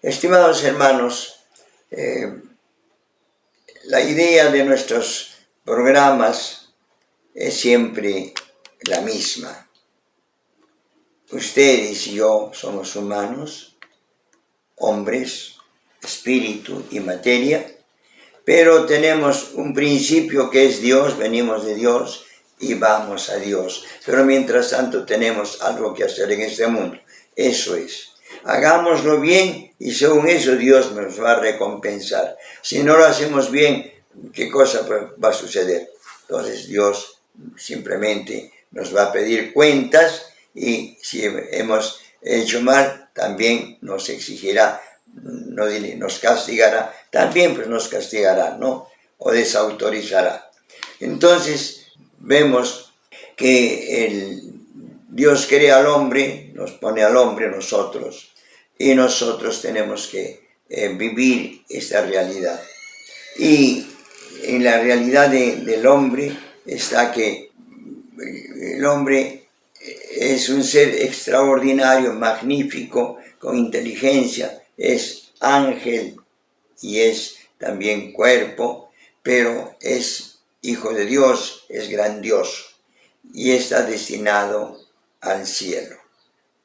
Estimados hermanos, la idea de nuestros programas es siempre la misma. Ustedes y yo somos humanos, hombres, espíritu y materia, pero tenemos un principio que es Dios, venimos de Dios y vamos a Dios. Pero mientras tanto tenemos algo que hacer en este mundo. Eso es. Hagámoslo bien y según eso Dios nos va a recompensar. Si no lo hacemos bien, ¿qué cosa va a suceder? Entonces Dios simplemente nos va a pedir cuentas y si hemos hecho mal, también nos exigirá, nos castigará, también pues nos castigará, ¿no? O desautorizará. Entonces vemos que Dios crea al hombre, nos pone al hombre nosotros, y nosotros tenemos que vivir esta realidad. Y en la realidad del hombre está que el hombre es un ser extraordinario, magnífico, con inteligencia, es ángel y es también cuerpo, pero es hijo de Dios, es grandioso y está destinado al cielo.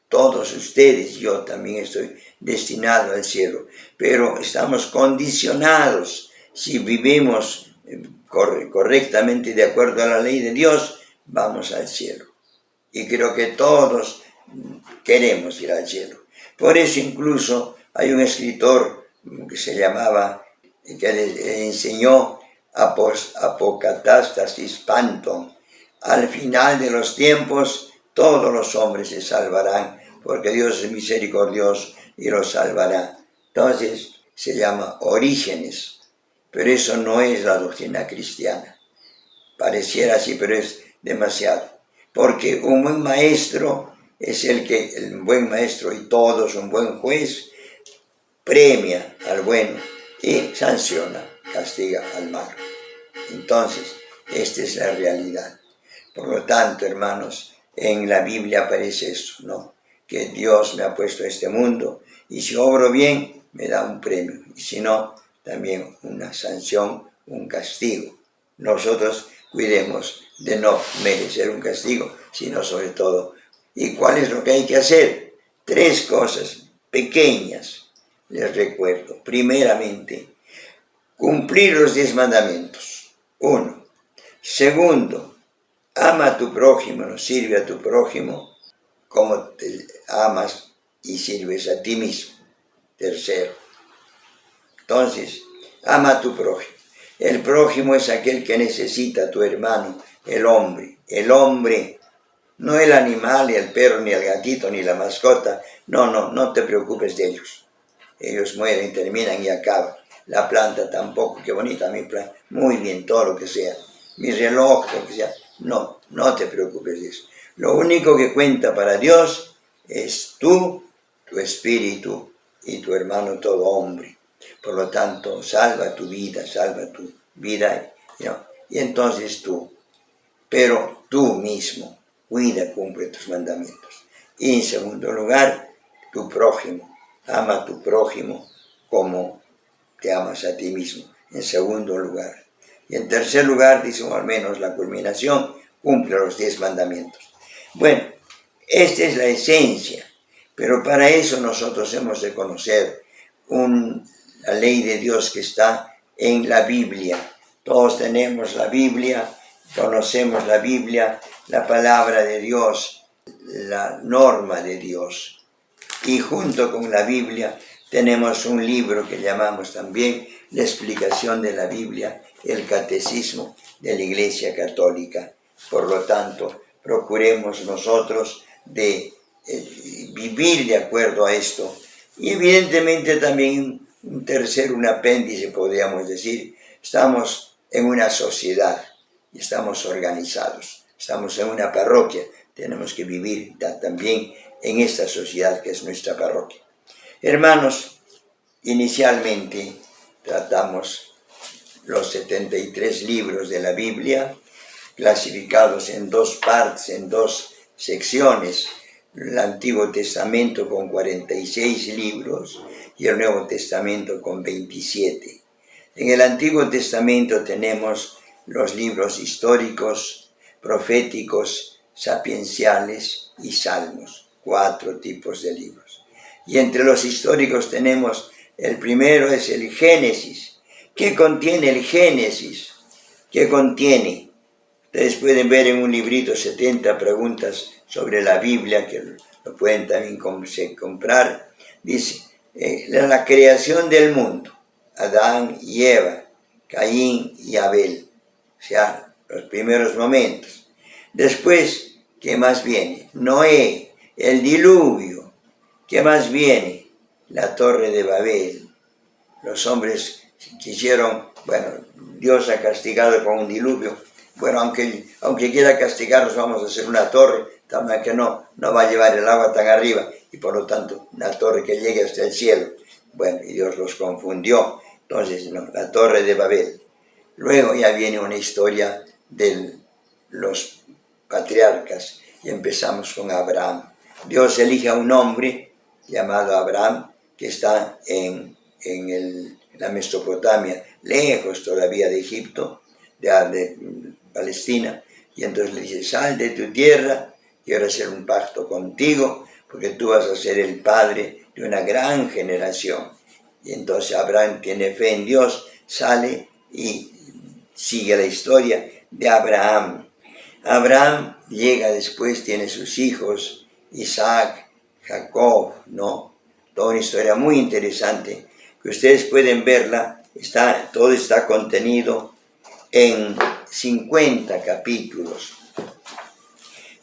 Todos ustedes, yo también estoy destinado al cielo, pero estamos condicionados. Si vivimos correctamente de acuerdo a la ley de Dios, vamos al cielo. Y creo que todos queremos ir al cielo. Por eso incluso hay un escritor que se llamaba, que le enseñó Apocatástasis Panton. Al final de los tiempos, todos los hombres se salvarán, porque Dios es misericordioso y los salvará. Entonces se llama Orígenes, pero eso no es la doctrina cristiana. Pareciera así, pero es demasiado. Porque un buen maestro es el buen maestro y todos, un buen juez, premia al bueno y sanciona, castiga al malo. Entonces, esta es la realidad. Por lo tanto, hermanos, en la Biblia aparece esto, ¿no? Que Dios me ha puesto a este mundo y si obro bien, me da un premio. Y si no, también una sanción, un castigo. Nosotros cuidemos de no merecer un castigo, sino sobre todo. ¿Y cuál es lo que hay que hacer? 3 cosas pequeñas, les recuerdo. Primeramente, cumplir los 10 mandamientos. 1. Segundo, ama a tu prójimo, sirve a tu prójimo como te amas y sirves a ti mismo. Tercero, entonces, ama a tu prójimo. El prójimo es aquel que necesita a tu hermano, el hombre. El hombre, no el animal, ni el perro, ni el gatito, ni la mascota. No te preocupes de ellos. Ellos mueren, terminan y acaban. La planta tampoco, qué bonita mi planta. Muy bien, todo lo que sea. Mi reloj, lo que sea. No te preocupes de eso. Lo único que cuenta para Dios es tú, tu espíritu y tu hermano todo hombre. Por lo tanto, salva tu vida, ¿no? Y entonces tú, pero tú mismo, cuida, cumple tus mandamientos. Y en segundo lugar, tu prójimo, ama a tu prójimo como te amas a ti mismo, en segundo lugar. Y en tercer lugar, dice, o al menos la culminación, cumple los 10 mandamientos. Bueno, esta es la esencia, pero para eso nosotros hemos de conocer la ley de Dios que está en la Biblia. Todos tenemos la Biblia, conocemos la Biblia, la palabra de Dios, la norma de Dios. Y junto con la Biblia tenemos un libro que llamamos también la explicación de la Biblia, el Catecismo de la Iglesia Católica. Por lo tanto, procuremos nosotros de vivir de acuerdo a esto. Y evidentemente también un apéndice, podríamos decir, estamos en una sociedad y estamos organizados. Estamos en una parroquia, tenemos que vivir también en esta sociedad que es nuestra parroquia. Hermanos, inicialmente tratamos los 73 libros de la Biblia, clasificados en 2 partes, en 2 secciones, el Antiguo Testamento con 46 libros y el Nuevo Testamento con 27. En el Antiguo Testamento tenemos los libros históricos, proféticos, sapienciales y salmos, 4 tipos de libros. Y entre los históricos tenemos, el primero es el Génesis. ¿Qué contiene el Génesis? ¿Qué contiene? Ustedes pueden ver en un librito 70 preguntas sobre la Biblia, que lo pueden también comprar. Dice, la creación del mundo, Adán y Eva, Caín y Abel, o sea, los primeros momentos. Después, ¿qué más viene? Noé, el diluvio. ¿Qué más viene? La torre de Babel. Los hombres quisieron, bueno, Dios ha castigado con un diluvio. Bueno, aunque quiera castigarnos, vamos a hacer una torre, también que no va a llevar el agua tan arriba, y por lo tanto, una torre que llegue hasta el cielo. Bueno, y Dios los confundió. Entonces, no, la torre de Babel. Luego ya viene una historia de los patriarcas, y empezamos con Abraham. Dios elige a un hombre llamado Abraham, que está en la Mesopotamia, lejos todavía de Egipto, de Palestina, y entonces le dice, sal de tu tierra, quiero hacer un pacto contigo, porque tú vas a ser el padre de una gran generación. Y entonces Abraham tiene fe en Dios, sale y sigue la historia de Abraham. Abraham llega después, tiene sus hijos, Isaac, Jacob, ¿no? Toda una historia muy interesante, que ustedes pueden verla, todo está contenido en 50 capítulos.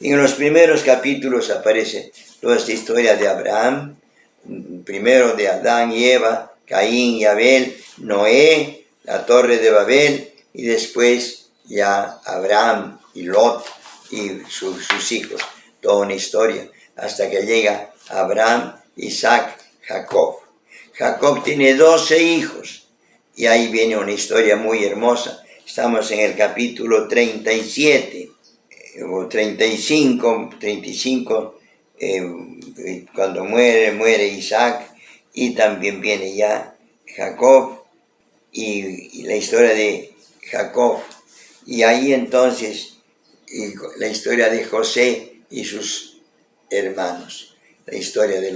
Y en los primeros capítulos aparece toda esta historia de Abraham, primero de Adán y Eva, Caín y Abel, Noé, la torre de Babel, y después ya Abraham y Lot y sus hijos. Toda una historia, hasta que llega Abraham, Isaac, Jacob. Jacob tiene 12 hijos, y ahí viene una historia muy hermosa. Estamos en el capítulo 37, o 35, cuando muere Isaac, y también viene ya Jacob, y la historia de Jacob. Y ahí entonces, la historia de José y sus hermanos, la historia de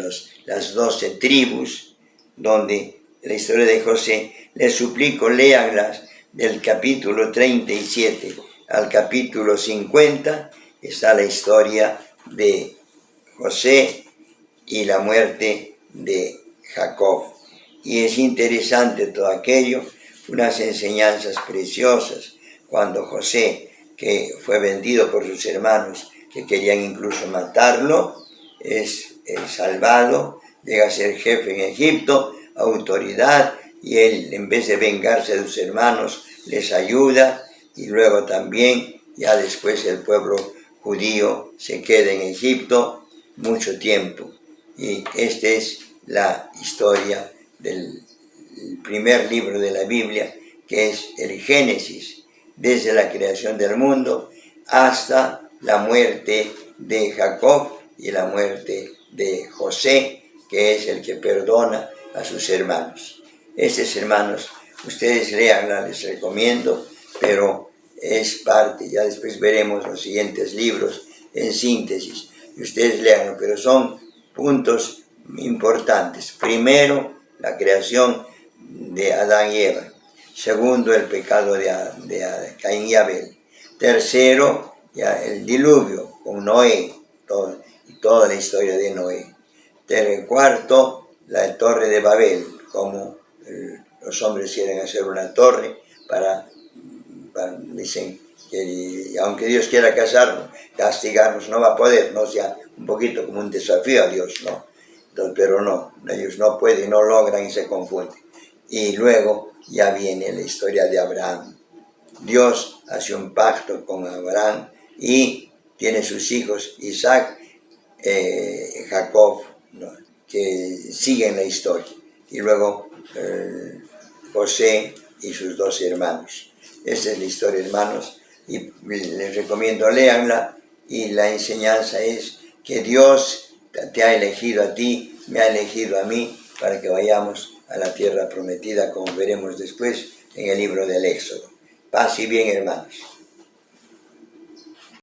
las 12 tribus, donde la historia de José, les suplico, léanlas del capítulo 37 al capítulo 50, está la historia de José y la muerte de Jacob. Y es interesante todo aquello, unas enseñanzas preciosas, cuando José, que fue vendido por sus hermanos, que querían incluso matarlo, es salvado, llega a ser jefe en Egipto, autoridad, y él, en vez de vengarse de sus hermanos, les ayuda, y luego también, ya después el pueblo judío se queda en Egipto mucho tiempo. Y esta es la historia del primer libro de la Biblia, que es el Génesis, desde la creación del mundo hasta la muerte de Jacob y la muerte de José, que es el que perdona a sus hermanos. Estos hermanos, ustedes léanla, les recomiendo, pero es parte, ya después veremos los siguientes libros en síntesis, y ustedes léanlo, pero son puntos importantes. Primero, la creación de Adán y Eva. Segundo, el pecado de Caín y Abel. Tercero, ya el diluvio con Noé, toda la historia de Noé. Cuarto, la torre de Babel, como los hombres quieren hacer una torre dicen que aunque Dios quiera castigarnos, no va a poder, ¿no? O sea, un poquito como un desafío a Dios, ¿no? Entonces, pero no, ellos no pueden, no logran y se confunden. Y luego ya viene la historia de Abraham. Dios hace un pacto con Abraham y tiene sus hijos Isaac, Jacob, ¿no? Que siguen la historia. Y luego José y sus 12 hermanos. Esa es la historia, hermanos, y les recomiendo léanla, y la enseñanza es que Dios te ha elegido a ti, me ha elegido a mí, para que vayamos a la tierra prometida, como veremos después en el libro del Éxodo. Paz y bien, hermanos.